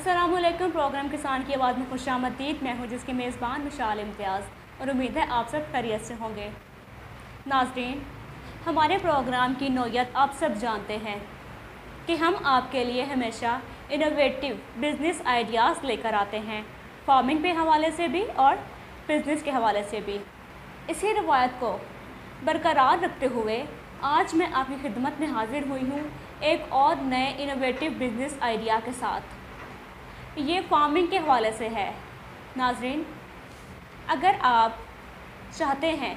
अस्सलामुअलैकुम। प्रोग्राम किसान की आवाज़ में खुशामदीद। मैं हूँ जिसकी मेज़बान मिशाल इम्तियाज़ और उम्मीद है आप सब खैरियत से होंगे। नाज़रीन, हमारे प्रोग्राम की नौयत आप सब जानते हैं कि हम आपके लिए हमेशा इनोवेटिव बिज़नेस आइडियाज़ लेकर आते हैं, फार्मिंग के हवाले से भी और बिज़नेस के हवाले से भी। इसी रवायत को बरकरार रखते हुए आज मैं आपकी खिदमत में हाज़िर हुई हूँ एक और नए इनोवेटिव बिज़नेस आइडिया के साथ। ये फार्मिंग के हवाले से है। नाज़रीन, अगर आप चाहते हैं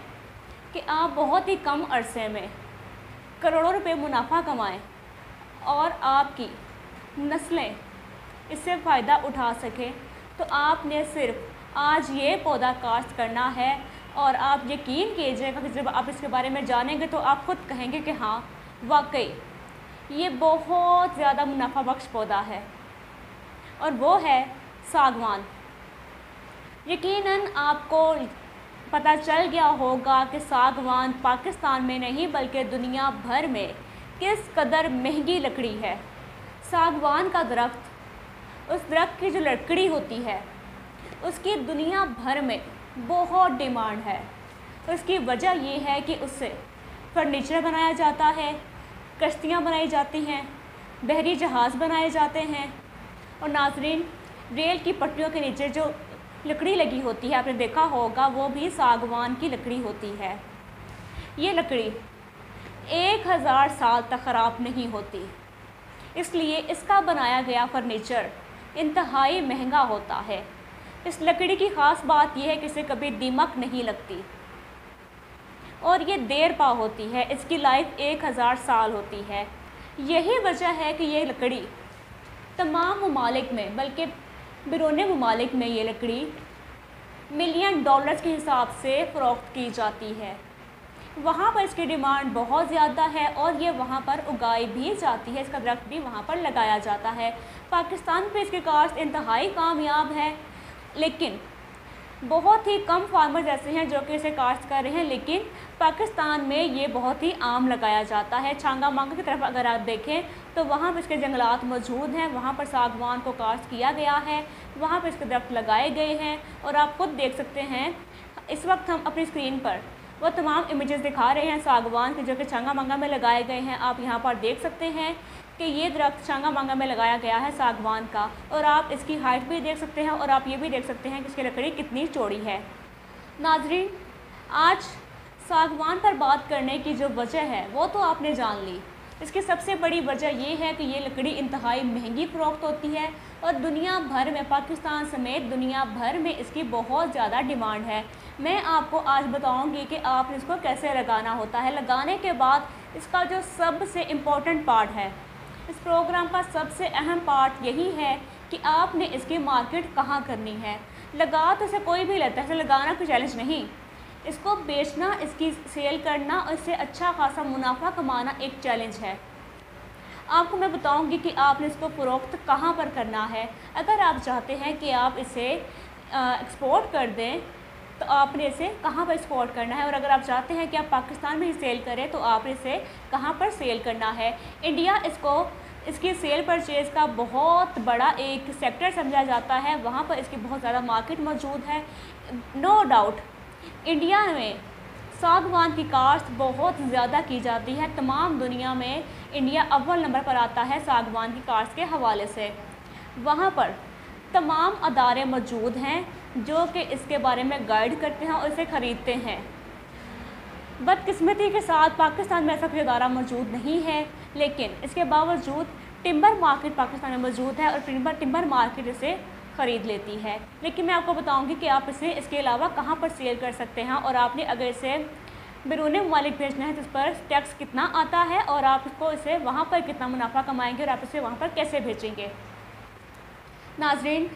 कि आप बहुत ही कम अरसे में करोड़ों रुपए मुनाफा कमाएं और आपकी नस्लें इससे फ़ायदा उठा सकें, तो आपने सिर्फ आज ये पौधा काश्त करना है। और आप यकीन कीजिएगा कि जब आप इसके बारे में जानेंगे तो आप खुद कहेंगे कि हाँ, वाकई ये बहुत ज़्यादा मुनाफा बख्श पौधा है, और वो है सागवान। यकीनन आपको पता चल गया होगा कि सागवान पाकिस्तान में नहीं बल्कि दुनिया भर में किस कदर महंगी लकड़ी है। सागवान का दरख्त, उस दरख्त की जो लकड़ी होती है, उसकी दुनिया भर में बहुत डिमांड है। उसकी वजह ये है कि उससे फर्नीचर बनाया जाता है, कश्तियाँ बनाई जाती हैं, बहरी जहाज़ बनाए जाते हैं। और नाज़रीन, रेल की पटरियों के नीचे जो लकड़ी लगी होती है, आपने देखा होगा, वो भी सागवान की लकड़ी होती है। ये लकड़ी 1000 साल तक ख़राब नहीं होती, इसलिए इसका बनाया गया फर्नीचर इंतहाई महंगा होता है। इस लकड़ी की ख़ास बात यह है कि इसे कभी दीमक नहीं लगती और ये देर पा होती है। इसकी लाइफ 1000 साल होती है। यही वजह है कि ये लकड़ी तमाम ममालिक में, बल्कि बैरून ममालिक में ये लकड़ी मिलियन डॉलर्स के हिसाब से फ़रोख्त की जाती है। वहाँ पर इसकी डिमांड बहुत ज़्यादा है और ये वहाँ पर उगाई भी जाती है। इसका दरख्त भी वहाँ पर लगाया जाता है। पाकिस्तान पे इसकी काश्त इंतहाई कामयाब है, लेकिन बहुत ही कम फार्मर्स ऐसे हैं जो कि इसे काश्त कर रहे हैं। लेकिन पाकिस्तान में ये बहुत ही आम लगाया जाता है। छांगा मांगा की तरफ अगर आप देखें तो वहाँ पर इसके जंगलात मौजूद हैं, वहाँ पर सागवान को काश्त किया गया है, वहाँ पर इसके दरख्त लगाए गए हैं। और आप खुद देख सकते हैं, इस वक्त हम अपनी स्क्रीन पर वो तमाम इमेजेस दिखा रहे हैं सागवान के, जो कि छांगा मांगा में लगाए गए हैं। आप यहाँ पर देख सकते हैं कि ये दरख्त छांगा मांगा में लगाया गया है सागवान का, और आप इसकी हाइट भी देख सकते हैं और आप ये भी देख सकते हैं कि इसकी लकड़ी कितनी चौड़ी है। नाज़रीन, आज सागवान पर बात करने की जो वजह है वो तो आपने जान ली। इसकी सबसे बड़ी वजह ये है कि ये लकड़ी इंतहाई महंगी फ़रोख्त होती है और दुनिया भर में, पाकिस्तान समेत दुनिया भर में इसकी बहुत ज़्यादा डिमांड है। मैं आपको आज बताऊंगी कि आपने इसको कैसे लगाना होता है। लगाने के बाद इसका जो सबसे इम्पोर्टेंट पार्ट है, इस प्रोग्राम का सबसे अहम पार्ट यही है कि आपने इसकी मार्केट कहाँ करनी है। लगा तो इसे कोई भी लेता है, इसे लगाना कोई चैलेंज नहीं। इसको बेचना, इसकी सेल करना और इससे अच्छा खासा मुनाफा कमाना एक चैलेंज है। आपको मैं बताऊंगी कि आपने इसको फ़रोख्त कहाँ पर करना है। अगर आप चाहते हैं कि आप इसे एक्सपोर्ट कर दें तो आपने इसे कहाँ पर एक्सपोर्ट करना है, और अगर आप चाहते हैं कि आप पाकिस्तान में ही सेल करें तो आपने इसे कहाँ पर सेल करना है। इंडिया इसकी सेल परचेज़ का बहुत बड़ा एक सेक्टर समझा जाता है। वहाँ पर इसकी बहुत ज़्यादा मार्केट मौजूद है। नो डाउट इंडिया में सागवान की काश्त बहुत ज़्यादा की जाती है। तमाम दुनिया में इंडिया अव्वल नंबर पर आता है सागवान की काश्त के हवाले से। वहाँ पर तमाम अदारे मौजूद हैं जो कि इसके बारे में गाइड करते हैं और इसे ख़रीदते हैं। बदकिस्मती के साथ पाकिस्तान में ऐसा कोई अदारा मौजूद नहीं है, लेकिन इसके बावजूद टिम्बर मार्केट पाकिस्तान में मौजूद है और टिम्बर मार्केट इसे ख़रीद लेती है। लेकिन मैं आपको बताऊंगी कि आप इसे इसके अलावा कहाँ पर सेल कर सकते हैं, और आपने अगर इसे बैरून ममालिक भेजना है तो इस पर टैक्स कितना आता है और आप इसको इसे वहाँ पर कितना मुनाफा कमाएंगे और आप इसे वहाँ पर कैसे भेजेंगे। नाज़रीन,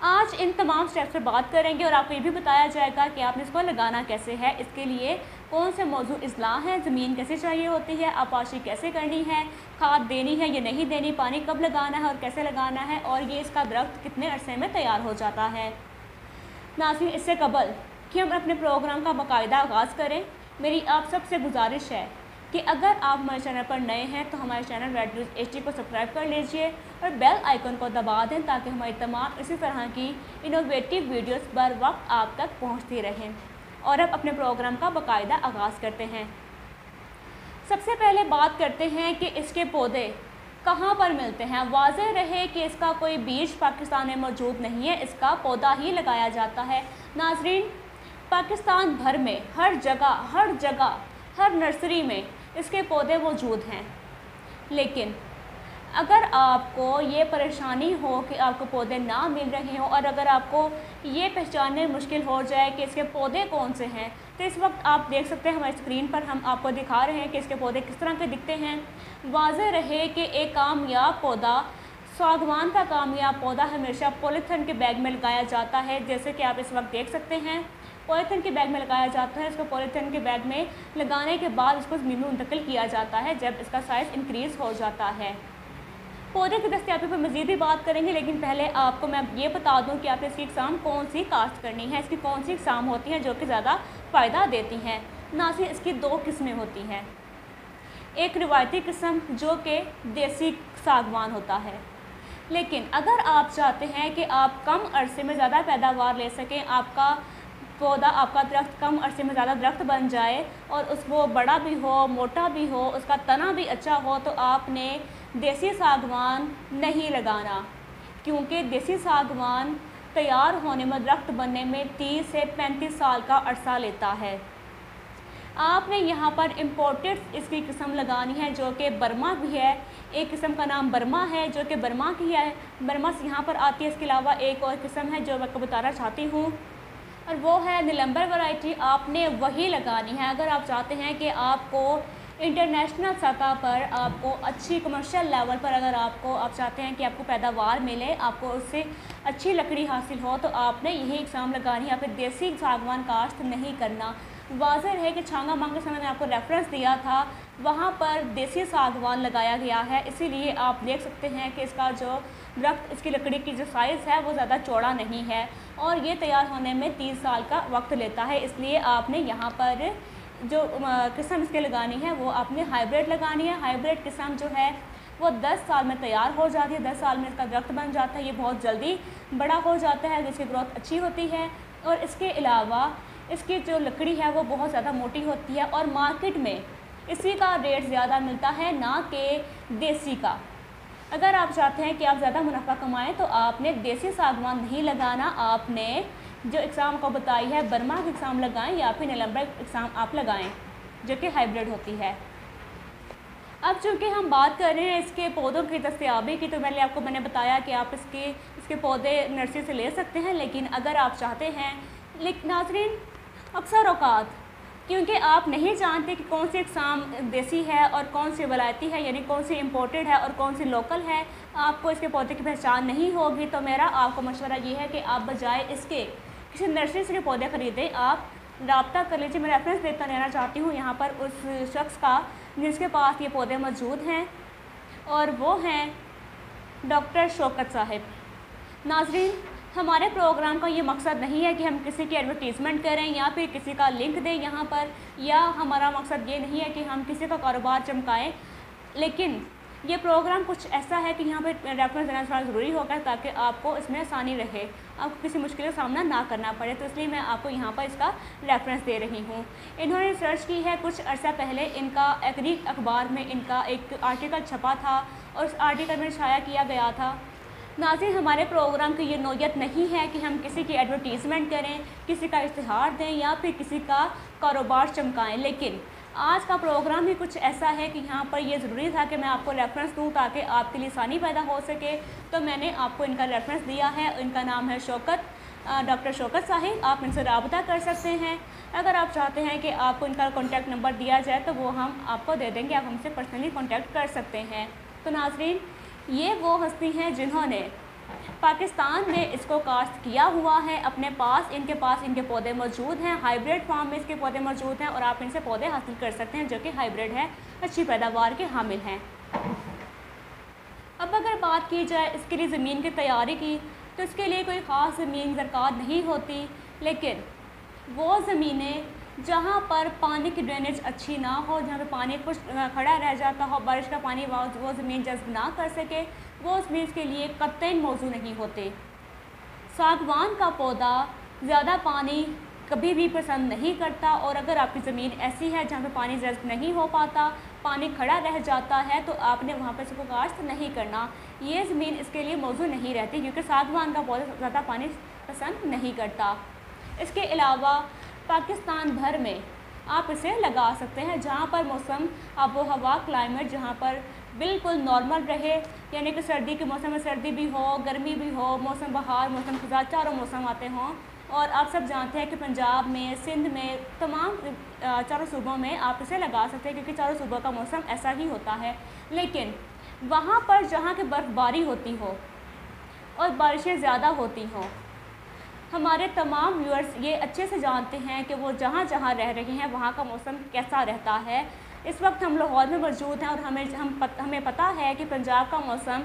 आज इन तमाम स्टेप्स पर बात करेंगे और आपको ये भी बताया जाएगा कि आपने इसको लगाना कैसे है। इसके लिए कौन से मौजू इज़्ला हैं, ज़मीन कैसे चाहिए होती है, आपाशी कैसे करनी है, खाद देनी है या नहीं देनी, पानी कब लगाना है और कैसे लगाना है, और ये इसका दरख्त कितने अरसे में तैयार हो जाता है। नाज़रीन, इससे कबल कि हम अपने प्रोग्राम का बाकायदा आगाज़ करें, मेरी आप सबसे गुजारिश है कि अगर आप हमारे चैनल पर नए हैं तो हमारे चैनल रेड न्यूज़ HD को सब्सक्राइब कर लीजिए और बेल आइकन को दबा दें ताकि हमारी तमाम इसी तरह की इनोवेटिव वीडियोस बर वक्त आप तक पहुंचती रहें। और अब अपने प्रोग्राम का बाकायदा आगाज़ करते हैं। सबसे पहले बात करते हैं कि इसके पौधे कहाँ पर मिलते हैं। वाज़ेह रहे कि इसका कोई बीज पाकिस्तान में मौजूद नहीं है, इसका पौधा ही लगाया जाता है। नाज़रीन, पाकिस्तान भर में हर जगह हर नर्सरी में इसके पौधे मौजूद हैं। लेकिन अगर आपको ये परेशानी हो कि आपको पौधे ना मिल रहे हों और अगर आपको ये पहचानने मुश्किल हो जाए कि इसके पौधे कौन से हैं, तो इस वक्त आप देख सकते हैं हमारी स्क्रीन पर हम आपको दिखा रहे हैं कि इसके पौधे किस तरह के दिखते हैं। वाज़ेह रहे कि एक कामयाब पौधा, सागवान का कामयाब पौधा हमेशा पॉलीथिन के बैग में लगाया जाता है। जैसे कि आप इस वक्त देख सकते हैं पॉलीथिन के बैग में लगाया जाता है। इसको पॉलीथिन के बैग में लगाने के बाद इसको ज़मीन में मुंतकिल किया जाता है जब इसका साइज़ इंक्रीज़ हो जाता है। पौधे की दस्तयाबी पर मज़ीद भी बात करेंगे, लेकिन पहले आपको मैं ये बता दूं कि आपने इसकी इकसाम कौन सी काश्त करनी है, इसकी कौन सी इकसाम होती हैं जो कि ज़्यादा फ़ायदा देती हैं। नाज़रीन, इसकी 2 किस्में होती हैं। एक रिवायती किस्म जो कि देसी सागवान होता है, लेकिन अगर आप चाहते हैं कि आप कम अरसे में ज़्यादा पैदावार ले सकें, आपका पौधा, आपका दरख्त कम अरसे में ज़्यादा दरख्त बन जाए और वो बड़ा भी हो, मोटा भी हो, उसका तना भी अच्छा हो, तो आपने देसी सागवान नहीं लगाना, क्योंकि देसी सागवान तैयार होने में, दरख्त बनने में 30 से 35 साल का अरसा लेता है। आपने यहाँ पर इम्पोर्टेड इसकी किस्म लगानी है जो कि बर्मा भी है। एक किस्म का नाम बर्मा है जो कि बर्मा की है, बर्मा से यहाँ पर आती है। इसके अलावा एक और किस्म है जो मैं आपको बताना चाहती हूँ और वो है नीलंबर वैरायटी। आपने वही लगानी है अगर आप चाहते हैं कि आपको इंटरनेशनल सतह पर, आपको अच्छी कमर्शियल लेवल पर, अगर आप चाहते हैं कि आपको पैदावार मिले, आपको उससे अच्छी लकड़ी हासिल हो, तो आपने यही इकसाम लगानी है। फिर देसी सागवान काश्त नहीं करना। वाज़ेह है कि छांगा मांग के समय में आपको रेफरेंस दिया था, वहाँ पर देसी सागवान लगाया गया है, इसीलिए आप देख सकते हैं कि इसका जो दरख्त, इसकी लकड़ी की जो साइज़ है वो ज़्यादा चौड़ा नहीं है और ये तैयार होने में 30 साल का वक्त लेता है। इसलिए आपने यहाँ पर जो किस्म इसके लगानी है वो आपने हाइब्रिड लगानी है। हाइब्रिड किस्म जो है वो 10 साल में तैयार हो जाती है, 10 साल में इसका दरख्त बन जाता है। ये बहुत जल्दी बड़ा हो जाता है, जिसकी ग्रोथ अच्छी होती है और इसके अलावा इसकी जो लकड़ी है वो बहुत ज़्यादा मोटी होती है और मार्केट में इसी का रेट ज़्यादा मिलता है, ना कि देसी का। अगर आप चाहते हैं कि आप ज़्यादा मुनाफा कमाएं तो आपने देसी सागवान नहीं लगाना, आपने जो इकसाम को बताई है बर्मा की इकसाम लगाएं या फिर नीलंबर इकसाम आप लगाएं जो कि हाइब्रिड होती है। अब चूँकि हम बात कर रहे हैं इसके पौधों की दस्तयाबी की, तो मैंने बताया कि आप इसके पौधे नर्सरी से ले सकते हैं। लेकिन अगर आप चाहते हैं, लेकिन नाज़रीन, अक्सर औकात क्योंकि आप नहीं जानते कि कौन सी इकसाम देसी है और कौन सी वलायती है, यानी कौन सी इम्पोर्टेड है और कौन सी लोकल है, आपको इसके पौधे की पहचान नहीं होगी, तो मेरा आपको मशवरा ये है कि आप बजाय इसके किसी नर्सरी से पौधे ख़रीदें, आप रब्ता कर लीजिए। मैं रेफरेंस देता रहना चाहती हूँ यहाँ पर उस शख्स का जिसके पास ये पौधे मौजूद हैं और वो हैं डॉक्टर शौकत साहिब। नाज़रीन, हमारे प्रोग्राम का ये मकसद नहीं है कि हम किसी की एडवर्टीज़मेंट करें या फिर किसी का लिंक दें यहाँ पर, या हमारा मकसद ये नहीं है कि हम किसी का कारोबार चमकाएं, लेकिन ये प्रोग्राम कुछ ऐसा है कि यहाँ पर रेफरेंस देना थोड़ा ज़रूरी होगा ताकि आपको इसमें आसानी रहे, आपको किसी मुश्किल का सामना ना करना पड़े। तो इसलिए मैं आपको यहाँ पर इसका रेफरेंस दे रही हूँ। इन्होंने रिसर्च की है, कुछ अर्सा पहले इनका एग्री अखबार में इनका एक आर्टिकल छपा था और उस आर्टिकल में शाया किया गया था। नाज़रीन, हमारे प्रोग्राम की ये नौयत नहीं है कि हम किसी की एडवर्टीज़मेंट करें, किसी का इश्तिहार दें या फिर किसी का कारोबार चमकाएं, लेकिन आज का प्रोग्राम ही कुछ ऐसा है कि यहाँ पर ये ज़रूरी था कि मैं आपको रेफरेंस दूँ ताकि आपके लिए आसानी पैदा हो सके। तो मैंने आपको इनका रेफरेंस दिया है। इनका नाम है डॉक्टर शौकत साहिब। आप इनसे राबता कर सकते हैं। अगर आप चाहते हैं कि आपको इनका कॉन्टैक्ट नंबर दिया जाए तो वो हम आपको दे देंगे, आप हमसे पर्सनली कॉन्टैक्ट कर सकते हैं। तो नाज़रीन, ये वो हस्ती हैं जिन्होंने पाकिस्तान में इसको काश्त किया हुआ है अपने पास। इनके पास इनके पौधे मौजूद हैं, हाइब्रिड फार्म में इसके पौधे मौजूद हैं और आप इनसे पौधे हासिल कर सकते हैं जो कि हाइब्रिड है, अच्छी पैदावार के हामिल हैं। अब अगर बात की जाए इसके लिए ज़मीन की तैयारी की, तो इसके लिए कोई ख़ास ज़मीन दरकार नहीं होती, लेकिन वो ज़मीनें जहाँ पर पानी की ड्रेनेज अच्छी ना हो, जहाँ पे पानी कुछ खड़ा रह जाता हो, बारिश का पानी वो ज़मीन जज़्ब ना कर सके, वो ज़मीन के लिए कतई मौजू नहीं होते। सागवान का पौधा ज़्यादा पानी कभी भी पसंद नहीं करता, और अगर आपकी ज़मीन ऐसी है जहाँ पे पानी जज़्ब नहीं हो पाता, पानी खड़ा रह जाता है, तो आपने वहाँ पर इसको काश्त नहीं करना। ये ज़मीन इसके लिए मौजू नहीं रहती, क्योंकि सागवान का पौधा ज़्यादा पानी पसंद नहीं करता। इसके अलावा पाकिस्तान भर में आप इसे लगा सकते हैं, जहाँ पर मौसम आबो हवा क्लाइमेट जहाँ पर बिल्कुल नॉर्मल रहे, यानी कि सर्दी के मौसम में सर्दी भी हो, गर्मी भी हो, मौसम बहार, मौसम खज़ां, चारों मौसम आते हों। और आप सब जानते हैं कि पंजाब में, सिंध में, तमाम चारों सूबों में आप इसे लगा सकते हैं, क्योंकि चारों सूबों का मौसम ऐसा ही होता है। लेकिन वहाँ पर जहाँ की बर्फ़बारी होती हो और बारिशें ज़्यादा होती हों, हमारे तमाम व्यूअर्स ये अच्छे से जानते हैं कि वो जहाँ जहाँ रह रहे हैं वहाँ का मौसम कैसा रहता है। इस वक्त हम लाहौर में मौजूद हैं और हमें पता है कि पंजाब का मौसम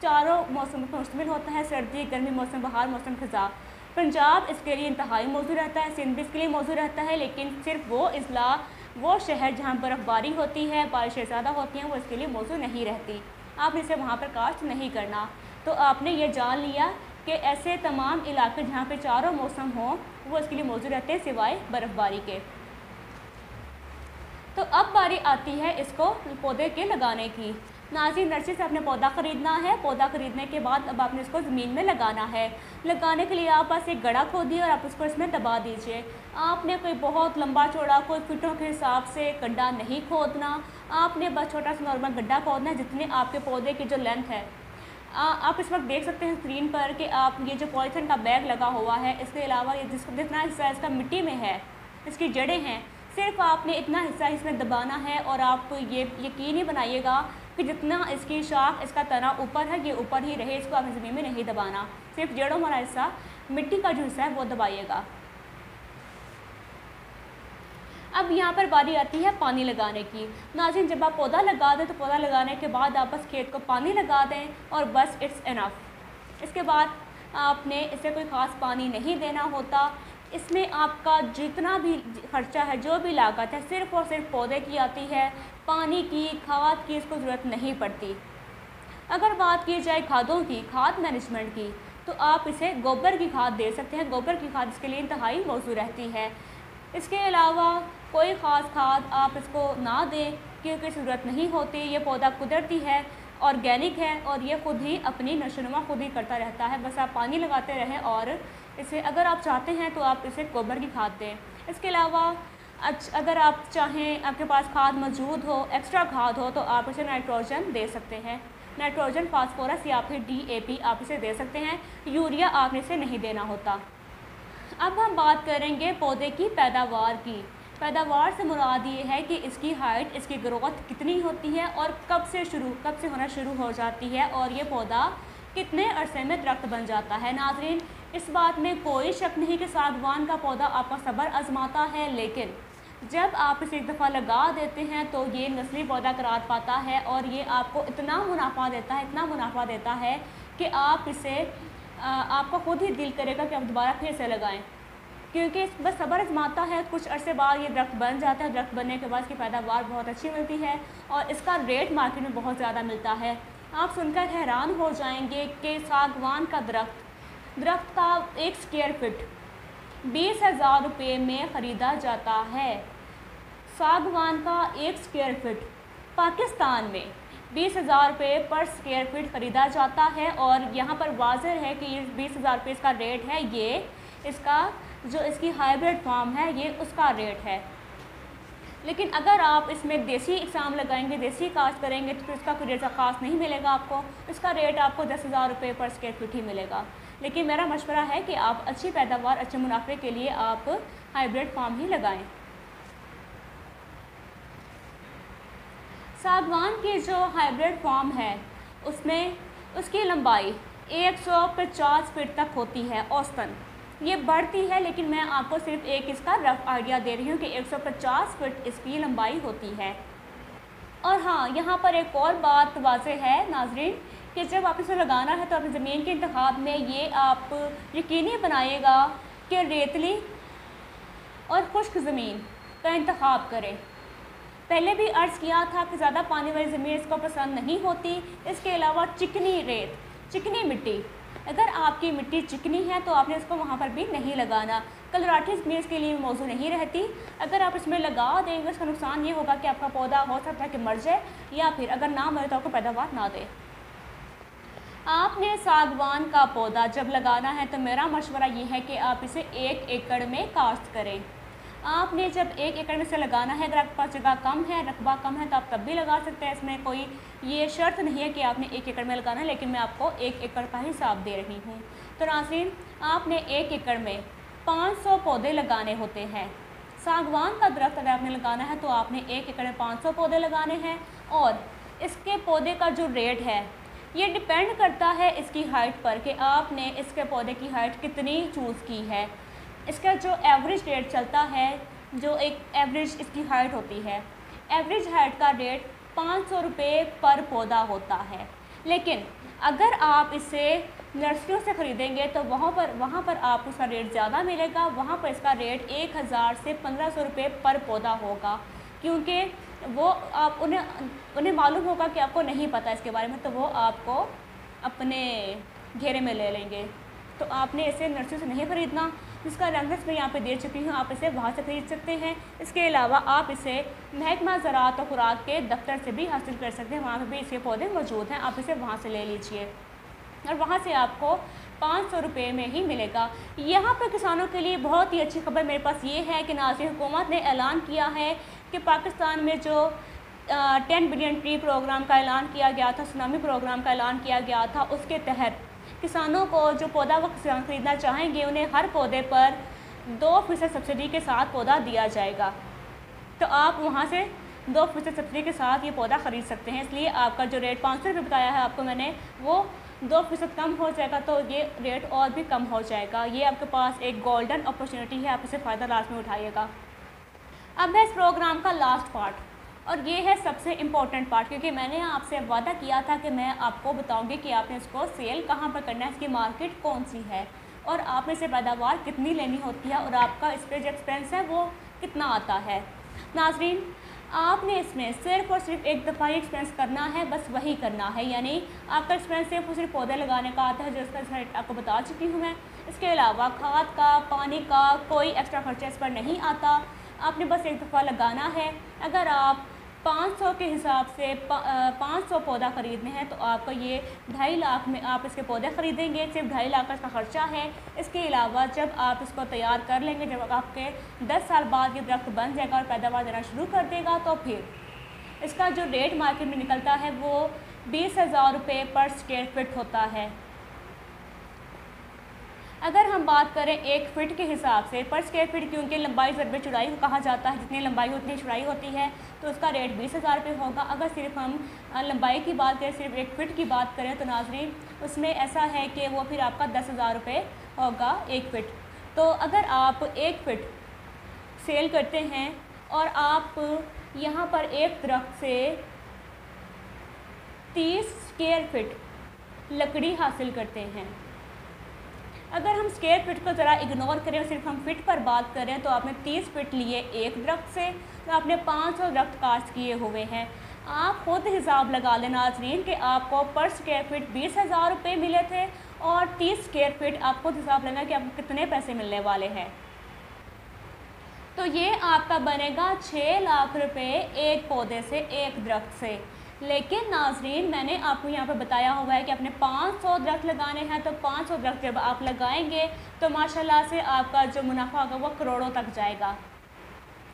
चारों मौसम पर मुश्तमिल होता है, सर्दी, गर्मी, मौसम बहार, मौसम खज़ां। पंजाब इसके लिए इंतहाई मौजूद रहता है, सिंध भी इसके लिए मौजूद रहता है, लेकिन सिर्फ वो अजला, वो शहर जहाँ बर्फ़बारी होती है, बारिशें ज़्यादा होती हैं, वो इसके लिए मौजूद नहीं रहती। आपने इसे वहाँ पर काश्त नहीं करना। तो आपने ये जान लिया कि ऐसे तमाम इलाके जहाँ पे चारों मौसम हों, वो इसके लिए मौजूद रहते हैं सिवाय बर्फ़बारी के। तो अब बारी आती है इसको पौधे के लगाने की। नाज़रीन, नर्सरी से आपने पौधा ख़रीदना है। पौधा ख़रीदने के बाद अब आपने इसको ज़मीन में लगाना है। लगाने के लिए आप बस एक गड्ढा खोदिए और आप उसको इसमें दबा दीजिए। आपने कोई बहुत लंबा चौड़ा, कोई फिटों के हिसाब से गड्ढा नहीं खोदना। आपने बस छोटा सा नॉर्मल गड्ढा खोदना है, जितने आपके पौधे की जो लेंथ है। आप इस वक्त देख सकते हैं स्क्रीन पर कि आप ये जो पॉलीथीन का बैग लगा हुआ है, इसके अलावा ये जितना हिस्सा इसका मिट्टी में है, इसकी जड़ें हैं, सिर्फ आपने इतना हिस्सा इसमें दबाना है। और आप ये यकीन ही बनाइएगा कि जितना इसकी शाख, इसका तना ऊपर है, ये ऊपर ही रहे, इसको आपने ज़मीन में नहीं दबाना। सिर्फ जड़ों वाला हिस्सा, मिट्टी का जो हिस्सा है वो दबाइएगा। अब यहाँ पर बारी आती है पानी लगाने की। नाज़रीन, जब आप पौधा लगा दें तो पौधा लगाने के बाद आप बस खेत को पानी लगा दें और बस इट्स इनफ। इसके बाद आपने इसे कोई ख़ास पानी नहीं देना होता। इसमें आपका जितना भी खर्चा है, जो भी लागत है, सिर्फ़ और सिर्फ पौधे की आती है। पानी की, खाद की इसको ज़रूरत नहीं पड़ती। अगर बात की जाए खादों की, खाद मैनेजमेंट की, तो आप इसे गोबर की खाद दे सकते हैं। गोबर की खाद इसके लिए इंतहाई मौजूद रहती है। इसके अलावा कोई ख़ास खाद आप इसको ना दें, क्योंकि ज़रूरत नहीं होती। ये पौधा कुदरती है, ऑर्गेनिक है, और ये ख़ुद ही अपनी नशोनुमा खुद ही करता रहता है। बस आप पानी लगाते रहें, और इसे अगर आप चाहते हैं तो आप इसे गोबर की खाद दें। इसके अलावा अगर आप चाहें, आपके पास खाद मौजूद हो, एक्स्ट्रा खाद हो, तो आप इसे नाइट्रोजन दे सकते हैं। नाइट्रोजन, फास्फोरस या फिर DAP आप इसे दे सकते हैं। यूरिया आपने इसे नहीं देना होता। अब हम बात करेंगे पौधे की पैदावार की। पैदावार से मुराद ये है कि इसकी हाइट, इसकी ग्रोथ कितनी होती है और कब से होना शुरू हो जाती है, और ये पौधा कितने अरसे में दरख्त बन जाता है। नाज़रीन, इस बात में कोई शक नहीं कि सागवान का पौधा आपका सब्र आजमाता है, लेकिन जब आप इसे एक दफ़ा लगा देते हैं तो ये नस्ली पौधा करार पाता है, और ये आपको इतना मुनाफा देता है कि आप इसे आपका खुद ही दिल करेगा कि आप दोबारा फिर से लगाएं, क्योंकि बस सब्र आजमाता है। कुछ अरसे बाद ये दरख्त बन जाता है। दरख्त बनने के बाद इसकी पैदावार बहुत अच्छी मिलती है, और इसका रेट मार्केट में बहुत ज़्यादा मिलता है। आप सुनकर हैरान हो जाएंगे कि सागवान का दरख्त का 1 स्क्वायर फीट 20,000 रुपये में ख़रीदा जाता है। सागवान का 1 स्क्वायर फीट पाकिस्तान में 20,000 रुपये पर स्क्वायर फीट ख़रीदा जाता है, और यहाँ पर वाज़ेह है कि ये 20,000 रुपये इसका रेट है। ये इसका जो इसकी हाइब्रिड फॉर्म है, ये उसका रेट है। लेकिन अगर आप इसमें देसी एग्ज़ाम लगाएंगे, देसी काश्त करेंगे, तो इसका कोई रेट ख़ास नहीं मिलेगा आपको। इसका रेट आपको 10,000 रुपये पर स्क्वायर फीट ही मिलेगा। लेकिन मेरा मशवरा है कि आप अच्छी पैदावार, अच्छे मुनाफे के लिए आप हाइब्रिड फॉर्म ही लगाएं। सागवान की जो हाइब्रिड फॉर्म है, उसमें उसकी लंबाई 150 फीट तक होती है औसतन। ये बढ़ती है, लेकिन मैं आपको सिर्फ एक इसका रफ आइडिया दे रही हूँ कि 150 फीट इसकी लंबाई होती है। और हाँ, यहाँ पर एक और बात वाज़ेह है नाज़रीन, कि जब आप इसे लगाना है तो अपनी ज़मीन के इंतखाब में ये आप यकीनी बनाइएगा कि रेतली और खुश्क ज़मीन का इंतखाब करें। पहले भी अर्ज़ किया था कि ज़्यादा पानी वाली ज़मीन इसको पसंद नहीं होती। इसके अलावा चिकनी रेत, चिकनी मिट्टी, अगर आपकी मिट्टी चिकनी है तो आपने इसको वहाँ पर भी नहीं लगाना। कलराठी ज़मीन इसके लिए मौजूद नहीं रहती। अगर आप इसमें लगा देंगे उसका नुकसान ये होगा कि आपका पौधा हो सकता है कि मर जाए, या फिर अगर ना मरे तो आपको पैदावार ना दे। आपने सागवान का पौधा जब लगाना है तो मेरा मशवरा ये है कि आप इसे 1 एकड़ में काश्त करें। आपने जब 1 एकड़ में से लगाना है, अगर आपके पास जगह कम है, रकबा कम है, तो आप तब भी लगा सकते हैं। इसमें कोई ये शर्त नहीं है कि आपने 1 एकड़ में लगाना है, लेकिन मैं आपको 1 एकड़ का हिसाब दे रही हूँ। तो नाज़रीन, आपने 1 एकड़ में 500 पौधे लगाने होते हैं। सागवान का दरख्त अगर आपने लगाना है तो आपने 1 एकड़ में 500 पौधे लगाने हैं। और इसके पौधे का जो रेट है ये डिपेंड करता है इसकी हाइट पर, कि आपने इसके पौधे की हाइट कितनी चूज़ की है। इसका जो एवरेज रेट चलता है, जो एक एवरेज इसकी हाइट होती है, एवरेज हाइट का रेट 500 रुपये पर पौधा होता है। लेकिन अगर आप इसे नर्सरियों से ख़रीदेंगे तो वहाँ पर आपको इसका रेट ज़्यादा मिलेगा। वहाँ पर इसका रेट 1000 से 1500 रुपये पर पौधा होगा, क्योंकि वो आप उन्हें मालूम होगा कि आपको नहीं पता इसके बारे में, तो वो आपको अपने घेरे में ले लेंगे। तो आपने इसे नर्सरी से नहीं ख़रीदना, जिसका रेफरेंस मैं यहाँ पे दे चुकी हूँ, आप इसे वहाँ से ख़रीद सकते हैं। इसके अलावा आप इसे महकमा ज़राअत और खुराक के दफ्तर से भी हासिल कर सकते हैं, वहाँ पे भी इसके पौधे मौजूद हैं। आप इसे वहाँ से ले लीजिए और वहाँ से आपको 500 रुपये में ही मिलेगा। यहाँ पर किसानों के लिए बहुत ही अच्छी खबर मेरे पास ये है कि नाज़रीन, हुकूमत ने ऐलान किया है कि पाकिस्तान में जो 10 बिलियन ट्री प्रोग्राम का ऐलान किया गया था, सुनामी प्रोग्राम का ऐलान किया गया था, उसके तहत किसानों को जो पौधा वो ख़रीदना चाहेंगे उन्हें हर पौधे पर 2% सब्सिडी के साथ पौधा दिया जाएगा। तो आप वहाँ से 2% सब्सिडी के साथ ये पौधा ख़रीद सकते हैं। इसलिए आपका जो रेट 500 रुपये बताया है आपको मैंने, वो 2% कम हो जाएगा, तो ये रेट और भी कम हो जाएगा। ये आपके पास एक गोल्डन अपॉर्चुनिटी है, आप इसे फ़ायदा लाजमी उठाइएगा। अब है इस प्रोग्राम का लास्ट पार्ट, और ये है सबसे इम्पोर्टेंट पार्ट, क्योंकि मैंने आपसे वादा किया था कि मैं आपको बताऊंगी कि आपने इसको सेल कहाँ पर करना है, इसकी मार्केट कौन सी है, और आपने से पैदावार कितनी लेनी होती है, और आपका इस पर जो एक्सपेंस है वो कितना आता है। नाज़रीन, आपने इसमें सिर्फ़ और सिर्फ एक दफ़ा ही एक्सपेंस करना है, बस वही करना है। यानी आपका एक्सपेंस सिर्फ और सिर्फ पौधे लगाने का आता है, जो इसका रेट आपको बता चुकी हूँ मैं। इसके अलावा खाद का, पानी का कोई एक्स्ट्रा खर्चा इस पर नहीं आता। आपने बस एक दफ़ा लगाना है। अगर आप 500 के हिसाब से 500 पौधा ख़रीदने हैं तो आपका ये 2.5 लाख में आप इसके पौधे ख़रीदेंगे। सिर्फ 2.5 लाख का इसका ख़र्चा है। इसके अलावा जब आप इसको तैयार कर लेंगे, जब आपके 10 साल बाद ये दरख्त बन जाएगा और पैदावार देना शुरू कर देगा, तो फिर इसका जो रेट मार्केट में निकलता है वो 20,000 रुपये पर स्क्वायर फीट होता है। अगर हम बात करें 1 फीट के हिसाब से पर स्क्वायर फीट, क्योंकि लंबाई ज़रबे चौड़ाई को कहा जाता है, जितनी लंबाई उतनी चौड़ाई होती है, तो उसका रेट 20,000 रुपये होगा। अगर सिर्फ हम लंबाई की बात करें, सिर्फ 1 फीट की बात करें, तो नाज़रीन उसमें ऐसा है कि वो फिर आपका 10,000 रुपये होगा 1 फीट। तो अगर आप 1 फीट सेल करते हैं और आप यहाँ पर एक दरख्त से 30 स्क्वायर फीट लकड़ी हासिल करते हैं, अगर हम स्क्वायर फीट को ज़रा इग्नोर करें और सिर्फ हम फिट पर बात करें, तो आपने 30 फीट लिए एक दरख्त से, तो आपने 500 दरख्त काश्त किए हुए हैं। आप खुद हिसाब लगा लें नाज़रीन कि आपको पर स्क्वायर फीट 20,000 रुपये मिले थे, और 30 स्क्वायर फीट आप खुद हिसाब लेना कि आपको कितने पैसे मिलने वाले हैं। तो ये आपका बनेगा 6 लाख रुपये एक पौधे से, एक दरख्त से। लेकिन नाज़रीन, मैंने आपको यहाँ पर बताया हुआ है कि आपने 500 दरख्त लगाने हैं, तो 500 दरख्त जब आप लगाएंगे तो माशाल्लाह से आपका जो मुनाफा होगा वो करोड़ों तक जाएगा।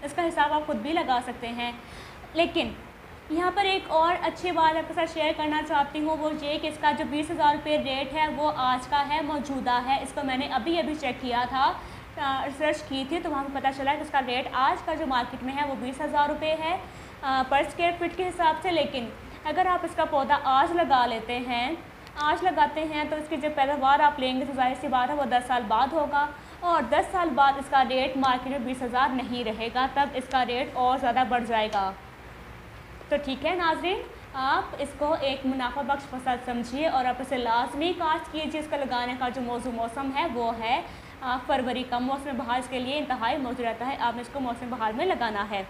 इसका हिसाब आप खुद भी लगा सकते हैं। लेकिन यहाँ पर एक और अच्छी बात आपके साथ शेयर करना चाहती हूँ, वो ये कि इसका जो 20,000 रुपये रेट है वो आज का है, मौजूदा है। इसको मैंने अभी चेक किया था, रिसर्च की थी, तो वहाँ पर पता चला कि इसका रेट आज का जो मार्केट में है वो 20,000 रुपये है पर स्क्वायर फीट के हिसाब से। लेकिन अगर आप इसका पौधा आज लगा लेते हैं, आज लगाते हैं, तो इसकी जो पैदावार आप लेंगे तो ज़ाहिर सी बात है वो 10 साल बाद होगा, और 10 साल बाद इसका रेट मार्केट में 20,000 नहीं रहेगा, तब इसका रेट और ज़्यादा बढ़ जाएगा। तो ठीक है नाज़रीन, आप इसको एक मुनाफा बख्श फसल समझिए और आप इसे लाजमी काश्त कीजिए। इसका लगाने का जो मौसम है वो है फरवरी का। मौसम बहार इसके लिए इंतहाई मौजूद रहता है, आपने इसको मौसम बहार में लगाना है।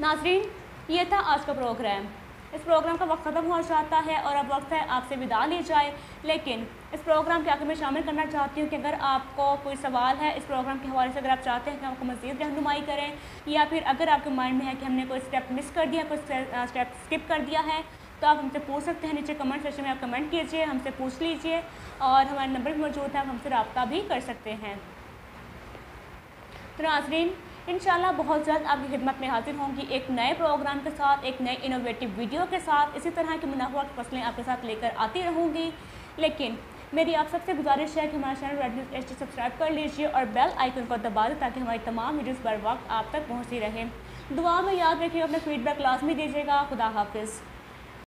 नाज़रीन, ये था आज का प्रोग्राम। इस प्रोग्राम का वक्त ख़त्म हो जाता है और अब वक्त है आपसे विदा ली जाए। लेकिन इस प्रोग्राम के आखिर में शामिल करना चाहती हूँ कि अगर आपको कोई सवाल है इस प्रोग्राम के हवाले से, अगर आप चाहते हैं कि आपको मज़ीद रहनुमाई करें, या फिर अगर आपके माइंड में है कि हमने कोई स्टेप मिस कर दिया, कोई स्टेप स्किप कर दिया है, तो आप हमसे पूछ सकते हैं। नीचे कमेंट सेक्शन में आप कमेंट कीजिए, हमसे पूछ लीजिए, और हमारे नंबर भी मौजूद है, आप हमसे रब्ता भी कर सकते हैं। तो नाज़रीन, इंशाल्लाह बहुत जल्द आपकी खिदमत में हाजिर होंगी एक नए प्रोग्राम के साथ, एक नए इनोवेटिव वीडियो के साथ। इसी तरह की मुनाफा फसलें आपके साथ लेकर आती रहूँगी। लेकिन मेरी आप सबसे गुजारिश है कि हमारे channel red news HD subscribe कर लीजिए और बेल आइकन को दबा दें ताकि हमारी तमाम वीडियोज़ बर वक्त आप तक पहुँचती रहें। दुआ में याद रखिए, अपना फीडबैक लाजमी दीजिएगा। खुदा हाफिज़।